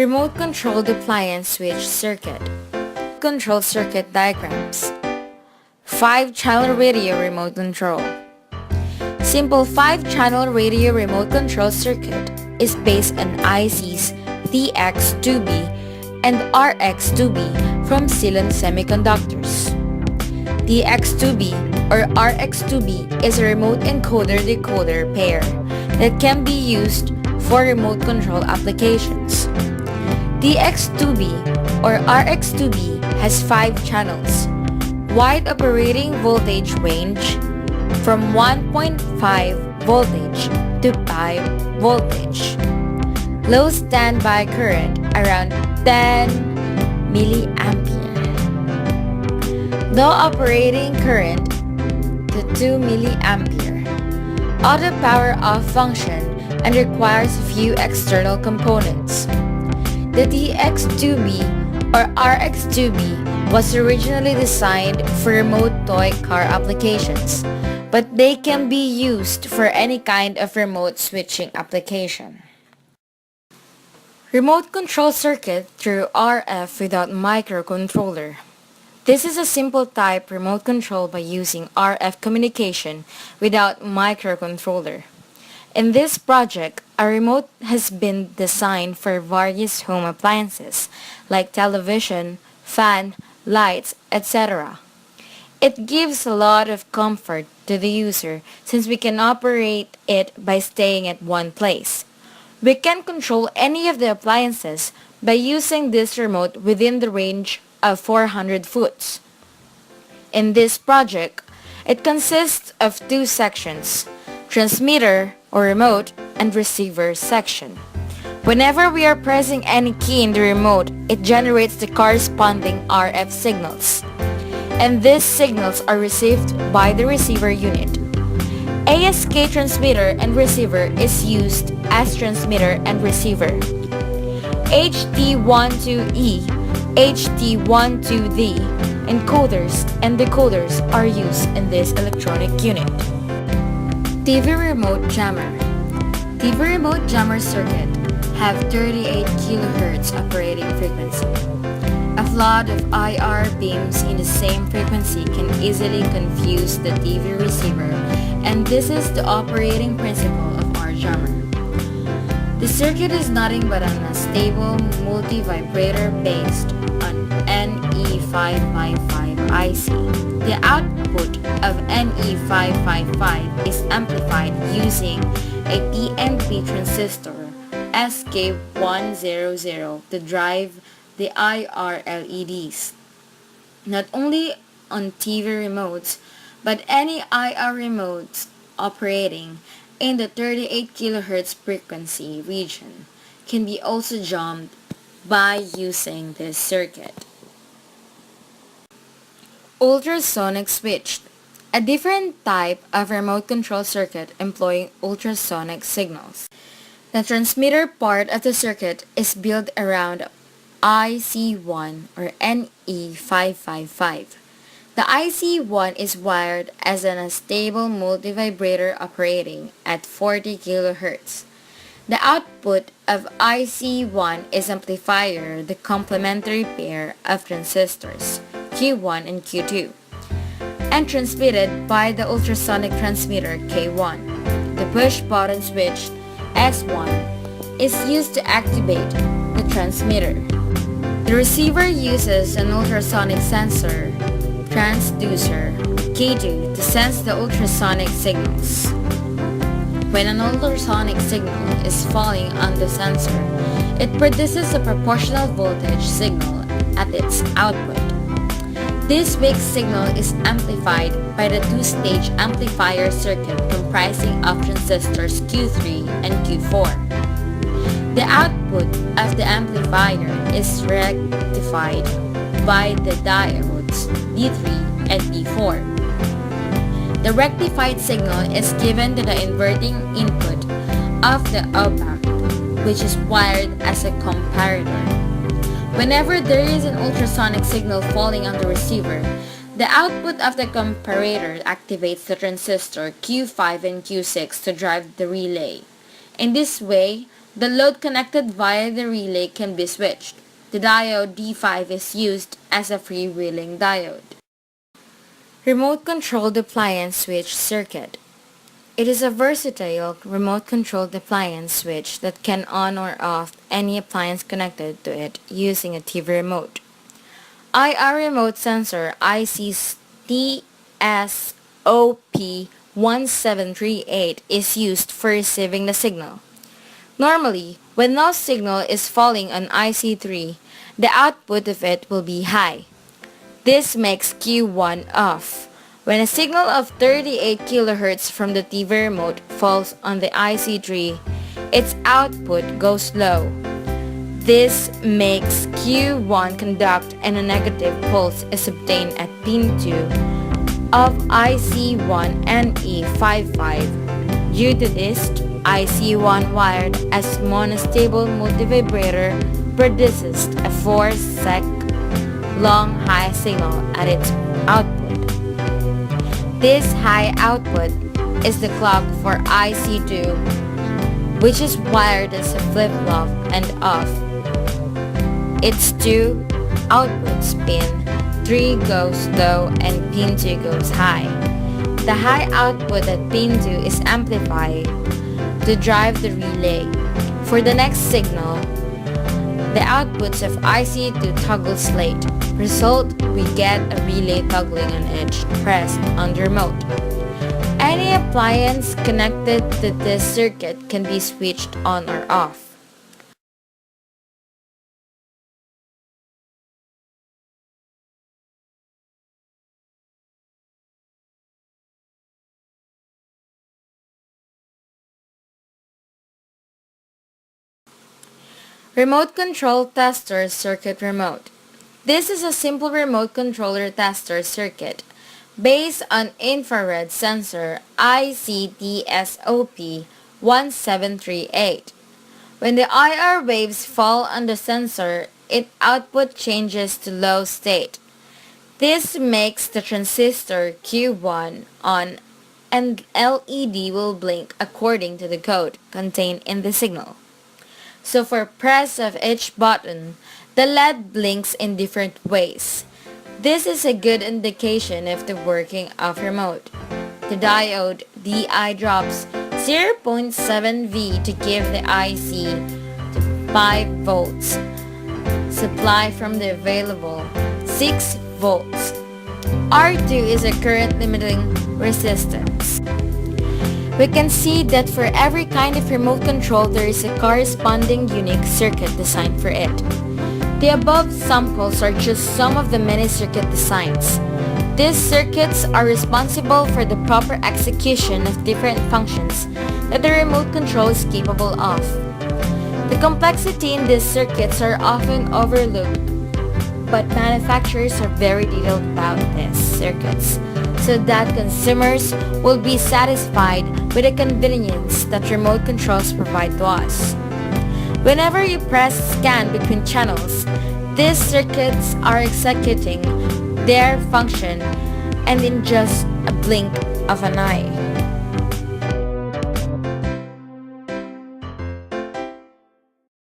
Remote controlled appliance switch circuit. Control circuit diagrams. 5-channel radio remote control. Simple 5-channel radio remote control circuit is based on ICs TX2B and RX2B from Ceylon Semiconductors. TX2B or RX2B is a remote encoder-decoder pair that can be used for remote control applications. TX2B or RX2B has 5 channels, wide operating voltage range from 1.5 voltage to 5 voltage, low standby current around 10 milliampere, low operating current to 2 milliampere, auto power off function and requires few external components. The TX2B or RX2B was originally designed for remote toy car applications, but they can be used for any kind of remote switching application. Remote control circuit through RF without microcontroller. This is a simple type remote control by using RF communication without microcontroller. In this project, a remote has been designed for various home appliances like television, fan, lights, etc. It gives a lot of comfort to the user since we can operate it by staying at one place. We can control any of the appliances by using this remote within the range of 400 foot. In this project, it consists of 2 sections, transmitter or remote and receiver section. Whenever we are pressing any key in the remote, it generates the corresponding RF signals, and these signals are received by the receiver unit. ASK transmitter and receiver is used as transmitter and receiver. HT12E, HT12D encoders and decoders are used in this electronic unit. TV remote jammer. TV remote jammer circuit have 38 kHz operating frequency. A flood of IR beams in the same frequency can easily confuse the TV receiver, and this is the operating principle of our jammer. The circuit is nothing but an unstable multi-vibrator based on NE555 IC. The output of NE555 is amplified using a PNP transistor SK100 to drive the IR LEDs. Not only on TV remotes, but any IR remotes operating in the 38 kHz frequency region can be also jammed by using this circuit. Ultrasonic switch, a different type of remote control circuit employing ultrasonic signals. The transmitter part of the circuit is built around IC1 or NE555. The IC1 is wired as an unstable multivibrator operating at 40 kHz. The output of IC1 is amplifier, the complementary pair of transistors Q1 and Q2, and transmitted by the ultrasonic transmitter K1. The push button switch S1 is used to activate the transmitter. The receiver uses an ultrasonic sensor transducer K2 to sense the ultrasonic signals. When an ultrasonic signal is falling on the sensor, it produces a proportional voltage signal at its output. This weak signal is amplified by the 2-stage amplifier circuit comprising of transistors Q3 and Q4. The output of the amplifier is rectified by the diodes D3 and D4. The rectified signal is given to the inverting input of the op-amp, which is wired as a comparator. Whenever there is an ultrasonic signal falling on the receiver, the output of the comparator activates the transistor Q5 and Q6 to drive the relay. In this way, The load connected via the relay can be switched. The diode D5 is used as a freewheeling diode. Remote-controlled appliance switch circuit. It is a versatile remote-controlled appliance switch that can on or off any appliance connected to it using a TV remote. IR remote sensor IC's TSOP1738 is used for receiving the signal. Normally, when no signal is falling on IC3, the output of it will be high. This makes Q1 off. When a signal of 38 kHz from the TV remote falls on the IC3, its output goes low. This makes Q1 conduct and a negative pulse is obtained at pin 2 of IC1NE55. Due to this, IC1 wired as monostable multivibrator produces a 4-sec long high signal at its output. This high output is the clock for IC2, which is wired as a flip-flop and off. Its two outputs, pin 3 goes low and pin 2 goes high. The high output at pin 2 is amplified to drive the relay. For the next signal, the outputs of IC2 toggle slate. Result, we get a relay toggling an edge pressed on the remote. Any appliance connected to this circuit can be switched on or off. Remote Control Tester Circuit Remote. This is a simple remote controller tester circuit based on infrared sensor ICTSOP1738. When the IR waves fall on the sensor, its output changes to low state. This makes the transistor Q1 on and LED will blink according to the code contained in the signal. So for press of each button, the LED blinks in different ways. This is a good indication of the working of remote. The diode DI drops 0.7 V to give the IC to 5 volts. Supply from the available 6 volts. R2 is a current limiting resistance. We can see that for every kind of remote control there is a corresponding unique circuit designed for it. The above samples are just some of the many circuit designs. These circuits are responsible for the proper execution of different functions that the remote control is capable of. The complexity in these circuits are often overlooked, but manufacturers are very detailed about these circuits so that consumers will be satisfied with the convenience that remote controls provide to us. Whenever you press scan between channels, these circuits are executing their function and in just a blink of an eye.